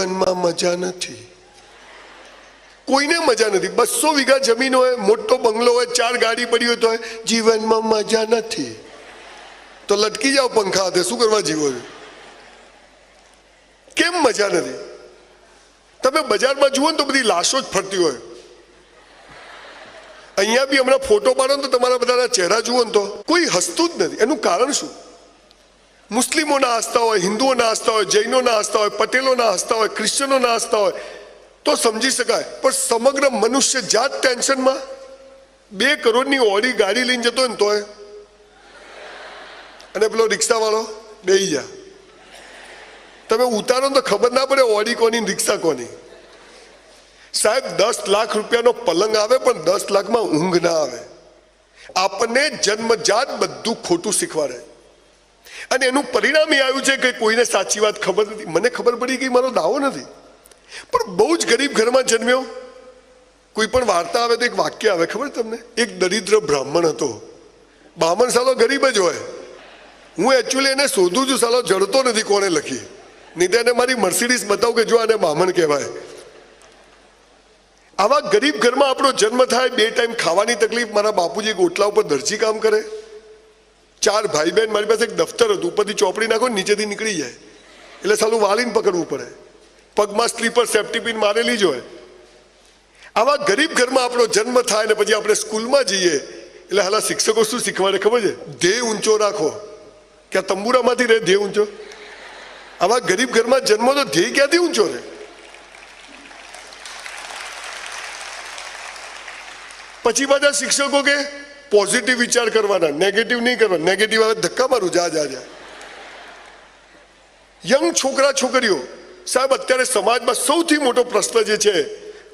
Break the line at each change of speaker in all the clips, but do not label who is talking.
જીવનમાં મજા નથી, કોઈને મજા નથી। 200 વીઘા જમીન હોય, મોટો બંગલો હોય, 4 ગાડી પડી હોય તો જીવનમાં મજા નથી, તો લટકી જાઓ પંખા હાથે, શું કરવા જીવો છો? કેમ મજા નથી? તમે બજારમાં જુઓ ને તો બધી લાશો જ ફરતી હોય। અહીંયા બી હમણાં ફોટો પાડો ને તો તમારા બધાના ચહેરા જુઓ ને તો કોઈ હસતું જ નથી। એનું કારણ શું? મુસ્લિમોના હસતા હોય, હિન્દુઓના હસતા હોય, જૈનોના હસતા હોય, પટેલોના હસતા હોય, ક્રિશ્ચનોના હસતા હોય તો સમજી શકાય, પણ સમગ્ર મનુષ્ય જાત ટેન્શનમાં 2 કરોડની ઓડી ગાડી લઈને જતો હોય ને તોય, અને પેલો રિક્ષાવાળો બેહી જા, તમે ઉતારો તો ખબર ના પડે ઓડી કોની રિક્ષા કોની। સાહેબ 10 લાખ રૂપિયાનો પલંગ આવે પણ 10 લાખમાં ઊંઘ ના આવે। આપણને જન્મજાત બધું ખોટું શીખવાડે, અને એનું પરિણામ એ આવ્યું છે કે કોઈને સાચી વાત ખબર નથી। મને ખબર પડી ગઈ, મારો દાવો નથી, પણ બહુ જ ગરીબ ઘરમાં જન્મ્યો। કોઈ પણ વાર્તા આવે તો એક વાક્ય આવે, ખબર તમને? એક દરિદ્ર બ્રાહ્મણ હતો। બ્રાહ્મણ સાલો ગરીબ જ હોય। હું એકચ્યુઅલી એને શોધું છું, સાલો જડતો નથી કોણે લખી, નહીં તો એને મારી મર્સિડીઝ બતાવું કે જો આને બ્રાહ્મણ કહેવાય। આવા ગરીબ ઘરમાં આપણો જન્મ થાય, 2 ટાઈમ ખાવાની તકલીફ। મારા બાપુજી ગોટલા ઉપર દરજી કામ કરે, 4 ભાઈ બહેન। મારી પાસે એક દફતર હતું, ઉપરથી ચોપડી નાખો નીચેથી નીકળી જાય, એટલે સાલું વાલીને પકડવું પડે, પગમાં સ્લીપર સેફ્ટી પિન મારેલી જ હોય। આવા ગરીબ ઘરમાં આપણો જન્મ થાય ને પછી આપણે સ્કૂલમાં જઈએ એટલે હાલા શિક્ષકો શું શીખવાડે ખબર છે? ધ્યેય ઊંચો રાખો, કે આ તંબુરામાંથી રહે ધ્યેય ઊંચો। આવા ગરીબ ઘરમાં જન્મો તો ધ્યેય ક્યાંથી ઊંચો રહે? પછી પાછા શિક્ષકો કે પોઝિટિવ વિચાર કરવાના, નેગેટિવ નહીં કરવાના। નેગેટિવ આવે ધક્કા મારું, જા। યંગ છોકરા છોકરીઓ, સાહેબ અત્યારે સમાજમાં સૌથી મોટો પ્રશ્ન જે છે,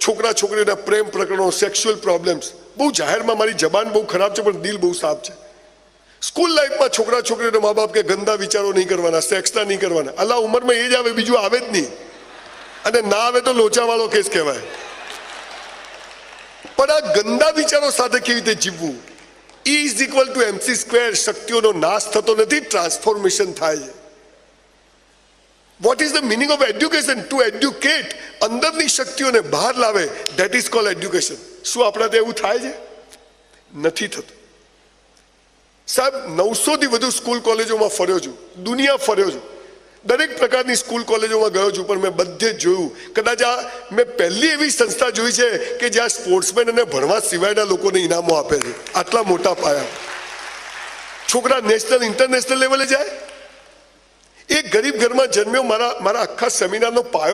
છોકરા છોકરીઓના પ્રેમ પ્રકરણો, સેક્સ્યુઅલ પ્રોબ્લેમ્સ। બહુ જાહેરમાં મારી જબાન બહુ ખરાબ છે પણ દિલ બહુ સાફ છે। સ્કૂલ લાઈફમાં છોકરા છોકરીઓના મા બાપ કે ગંદા વિચારો નહીં કરવાના, સેક્સના નહીં કરવાના। અલા ઉંમરમાં એ જ આવે, બીજું આવે જ નહીં, અને ના આવે તો લોચાવાળો કેસ કહેવાય। પણ આ ગંદા વિચારો સાથે કેવી રીતે જીવવું? E = mc²। શક્તિઓનો નાશ થતો નથી, ટ્રાન્સફોર્મેશન થાય છે। What is the meaning of education? To educate, અંદરની શક્તિઓને બહાર લાવે, ધેટ ઇઝ કોલ્ડ એડ્યુકેશન। શું આપણા ત્યાં એવું થાય છે? નથી થતું। સાહેબ 900 થી વધુ સ્કૂલ કોલેજોમાં ફર્યો છું, દુનિયા ફર્યો છું, દરેક પ્રકારની સ્કૂલ કોલેજોમાં ગયો છું, પણ મેં બધે જ જોયું, કદાચ આ મેં પહેલી એવી સંસ્થા જોઈ છે કે જ્યાં સ્પોર્ટ્સમેન અને ભણવા સિવાયના લોકોને ઇનામો આપે છે, આટલા મોટા પાયા। છોકરા નેશનલ ઇન્ટરનેશનલ લેવલે જાય। એક ગરીબ ઘરમાં જન્મ્યો, મારા આખા સેમિનારનો પાયો